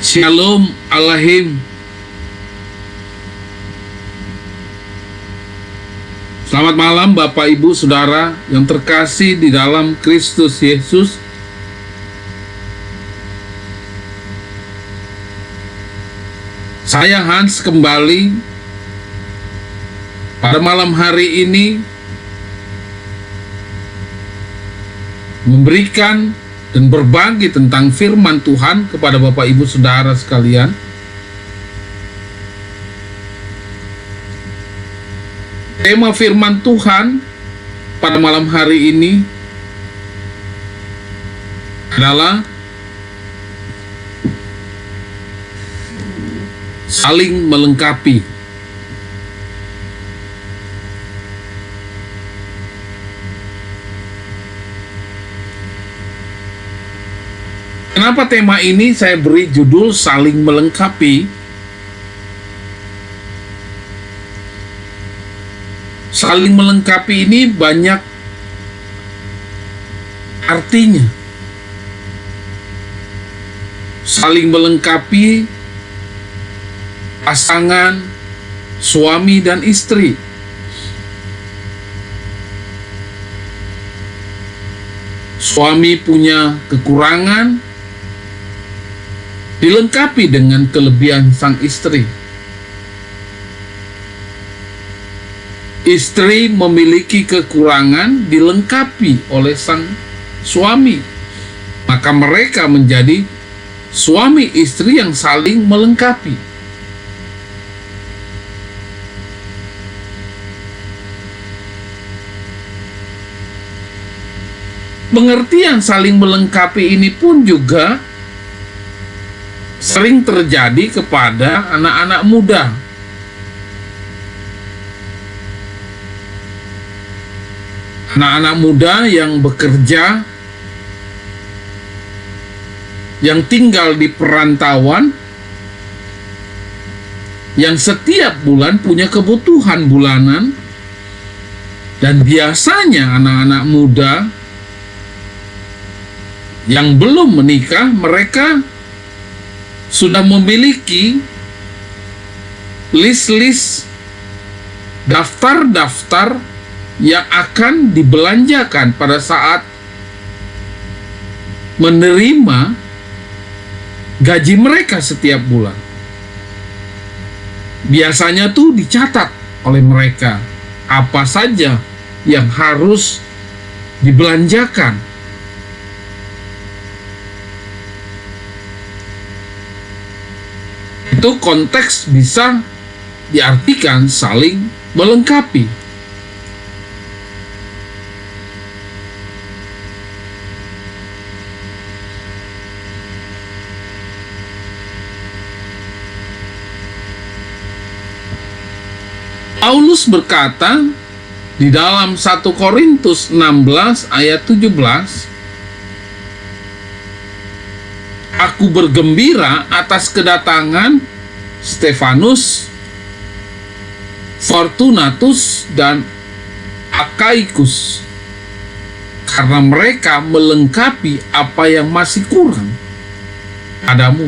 Shalom Alahim. Selamat malam Bapak Ibu Saudara yang terkasih di dalam Kristus Yesus. Saya Hans kembali pada malam hari ini memberikan dan berbagi tentang firman Tuhan kepada Bapak Ibu Saudara sekalian. Tema firman Tuhan pada malam hari ini adalah saling melengkapi. Kenapa tema ini saya beri judul saling melengkapi? Saling melengkapi ini banyak artinya. Saling melengkapi pasangan suami dan istri. Suami punya kekurangan, dilengkapi dengan kelebihan sang istri. Istri memiliki kekurangan, dilengkapi oleh sang suami. Maka mereka menjadi suami istri yang saling melengkapi. Pengertian saling melengkapi ini pun juga sering terjadi kepada anak-anak muda. Anak-anak muda yang bekerja, yang tinggal di perantauan, yang setiap bulan punya kebutuhan bulanan, dan biasanya anak-anak muda yang belum menikah, mereka sudah memiliki list-list, daftar-daftar yang akan dibelanjakan pada saat menerima gaji mereka setiap bulan. Biasanya tuh dicatat oleh mereka apa saja yang harus dibelanjakan. Itu konteks bisa diartikan saling melengkapi. Paulus berkata di dalam 1 Korintus 16 ayat 17, "Aku bergembira atas kedatangan Stefanus, Fortunatus, dan Akaikus, karena mereka melengkapi apa yang masih kurang padamu."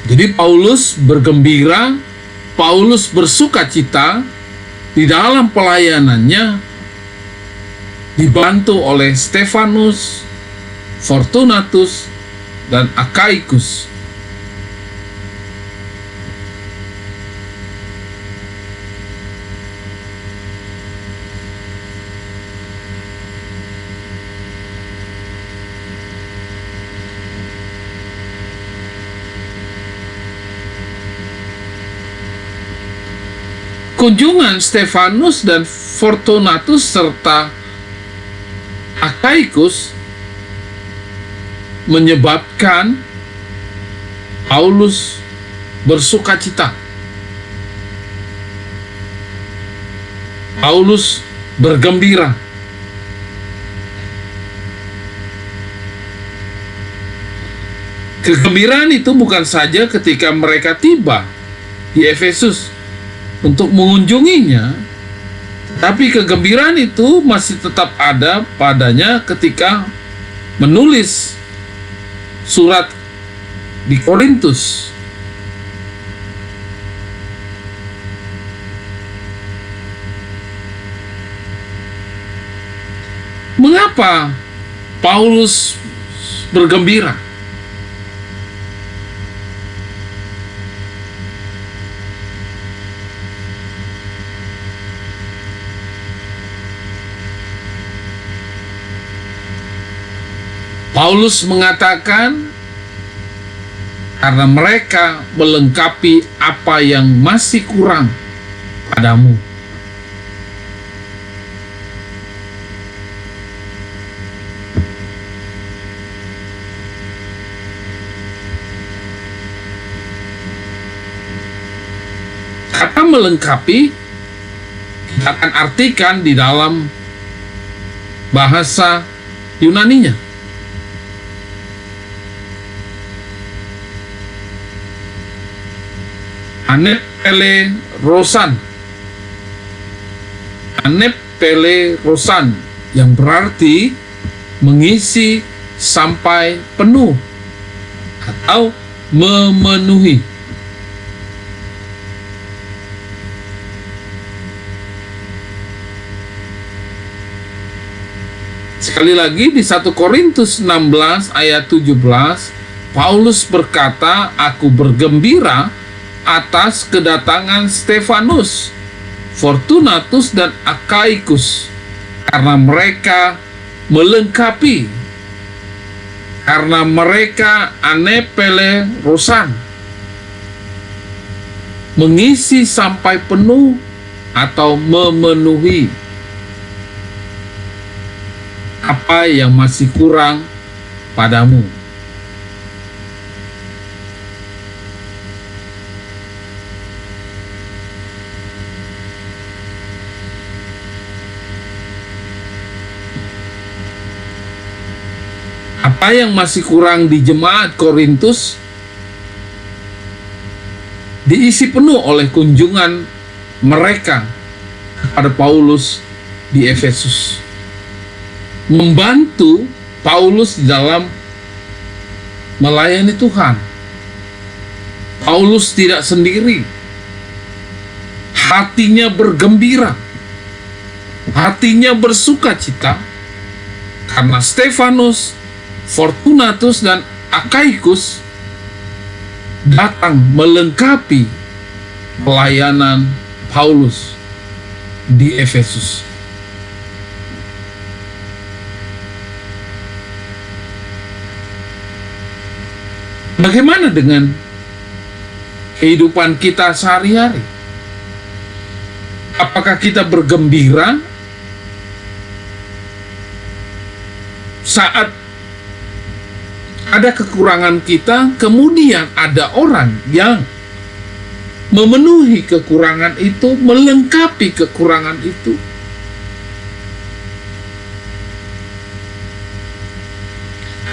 Jadi Paulus bergembira, Paulus bersukacita di dalam pelayanannya, dibantu oleh Stefanus, Fortunatus, dan Akaikus. Kunjungan Stefanus dan Fortunatus serta Akaikus menyebabkan Paulus bersukacita. Paulus bergembira. Kegembiraan itu bukan saja ketika mereka tiba di Efesus untuk mengunjunginya, Tapi kegembiraan itu masih tetap ada padanya ketika menulis surat di Korintus. Mengapa Paulus bergembira? Paulus mengatakan karena mereka melengkapi apa yang masih kurang padamu. Kata melengkapi kita akan artikan di dalam bahasa Yunaninya. Anepelerosan. Anepelerosan yang berarti mengisi sampai penuh atau memenuhi. Sekali lagi di 1 Korintus 16 ayat 17, Paulus berkata, "Aku bergembira atas kedatangan Stefanus, Fortunatus dan Akaikus, karena mereka melengkapi, karena mereka anepelerosan, mengisi sampai penuh atau memenuhi apa yang masih kurang padamu." Apa yang masih kurang di jemaat Korintus diisi penuh oleh kunjungan mereka kepada Paulus di Efesus, membantu Paulus di dalam melayani Tuhan. Paulus tidak sendiri, hatinya bergembira, hatinya bersuka cita karena Stefanus, Fortunatus dan Akaikus datang melengkapi pelayanan Paulus di Efesus. Bagaimana dengan kehidupan kita sehari-hari? Apakah kita bergembira saat ada kekurangan kita, kemudian ada orang yang memenuhi kekurangan itu, melengkapi kekurangan itu?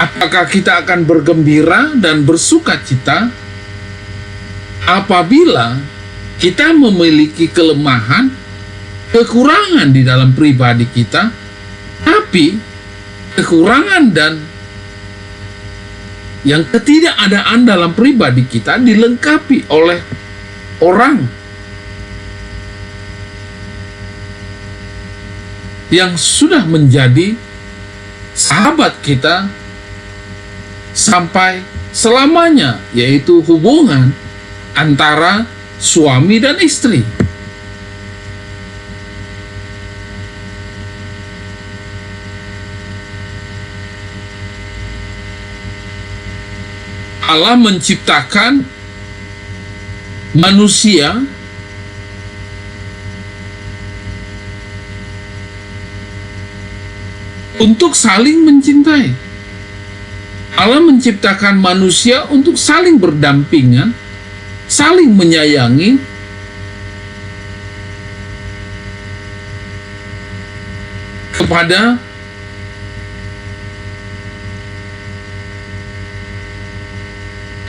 Apakah kita akan bergembira dan bersuka cita apabila kita memiliki kelemahan, kekurangan di dalam pribadi kita, tapi kekurangan dan yang ketidakadaan dalam pribadi kita dilengkapi oleh orang yang sudah menjadi sahabat kita sampai selamanya, yaitu hubungan antara suami dan istri. Allah menciptakan manusia untuk saling mencintai. Allah menciptakan manusia untuk saling berdampingan, saling menyayangi, kepada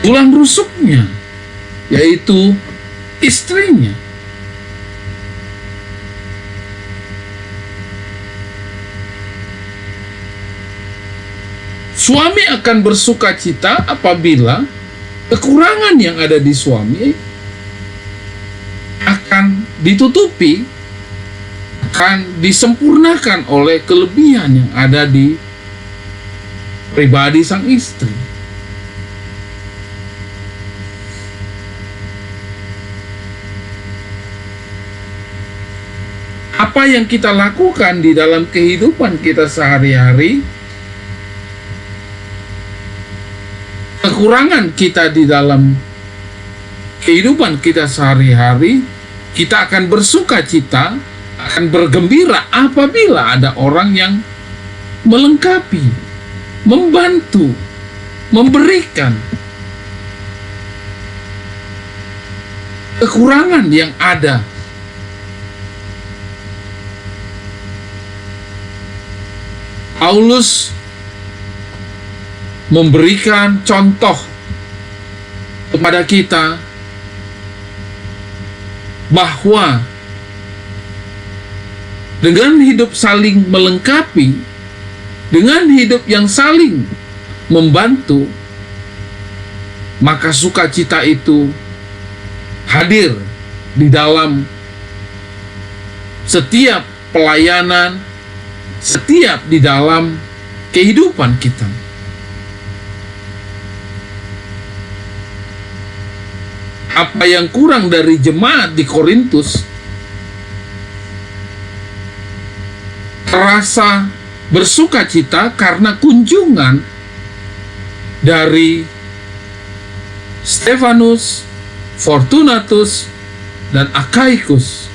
tulang rusuknya, yaitu istrinya. Suami akan bersuka cita apabila kekurangan yang ada di suami akan ditutupi, akan disempurnakan oleh kelebihan yang ada di pribadi sang istri. Apa yang kita lakukan di dalam kehidupan kita sehari-hari, kekurangan kita di dalam kehidupan kita sehari-hari, kita akan bersuka cita, akan bergembira apabila ada orang yang melengkapi, membantu, memberikan kekurangan yang ada. Paulus memberikan contoh kepada kita bahwa dengan hidup saling melengkapi, dengan hidup yang saling membantu, maka sukacita itu hadir di dalam setiap pelayanan, setiap di dalam kehidupan kita. Apa yang kurang dari jemaat di Korintus terasa bersuka cita karena kunjungan dari Stefanus, Fortunatus, dan Achaicus.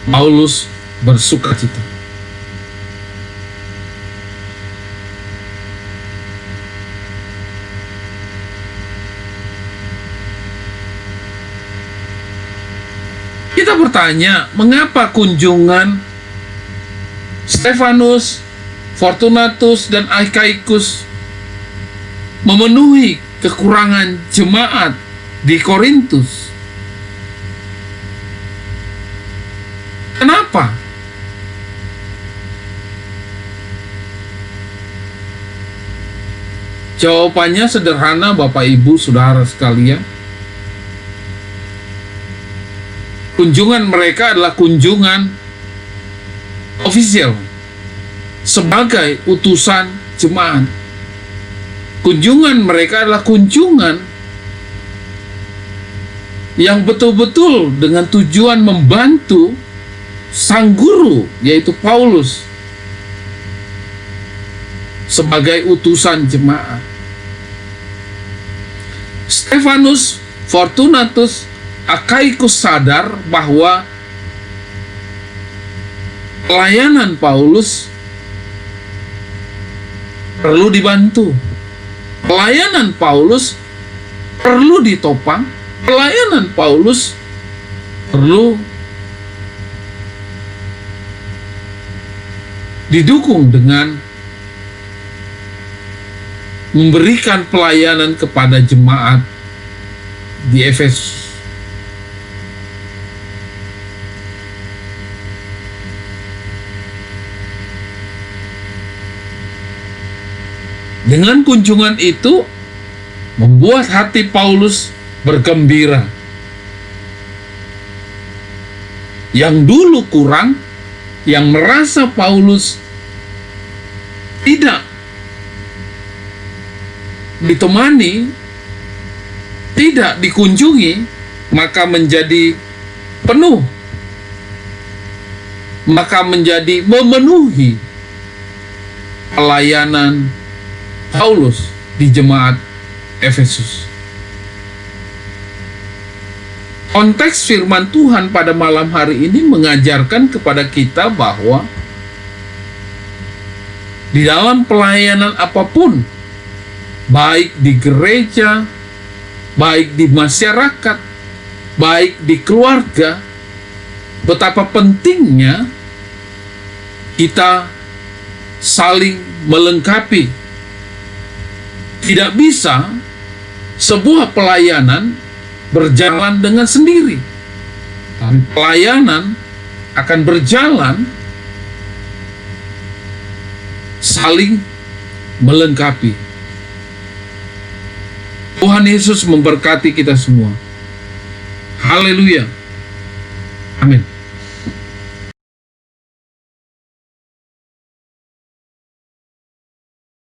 Paulus bersuka cita. Kita bertanya, mengapa kunjungan Stefanus, Fortunatus, dan Achaicus memenuhi kekurangan jemaat di Korintus? Kenapa? Jawabannya sederhana, Bapak Ibu Saudara sekalian. Kunjungan mereka adalah kunjungan ofisial sebagai utusan jemaat. Kunjungan mereka adalah kunjungan yang betul-betul dengan tujuan membantu sang guru, yaitu Paulus, sebagai utusan jemaat. Stefanus, Fortunatus, Achaicus sadar bahwa pelayanan Paulus perlu dibantu, pelayanan Paulus perlu ditopang, pelayanan Paulus perlu didukung dengan memberikan pelayanan kepada jemaat di Efesus. Dengan kunjungan itu membuat hati Paulus bergembira. Yang dulu kurang, yang merasa Paulus tidak ditemani, tidak dikunjungi, maka menjadi penuh, maka menjadi memenuhi pelayanan Paulus di jemaat Efesus. Konteks firman Tuhan pada malam hari ini mengajarkan kepada kita bahwa di dalam pelayanan apapun, baik di gereja, baik di masyarakat, baik di keluarga, betapa pentingnya kita saling melengkapi. Tidak bisa sebuah pelayanan berjalan dengan sendiri. Tapi pelayanan akan berjalan saling melengkapi. Tuhan Yesus memberkati kita semua. Haleluya. Amin.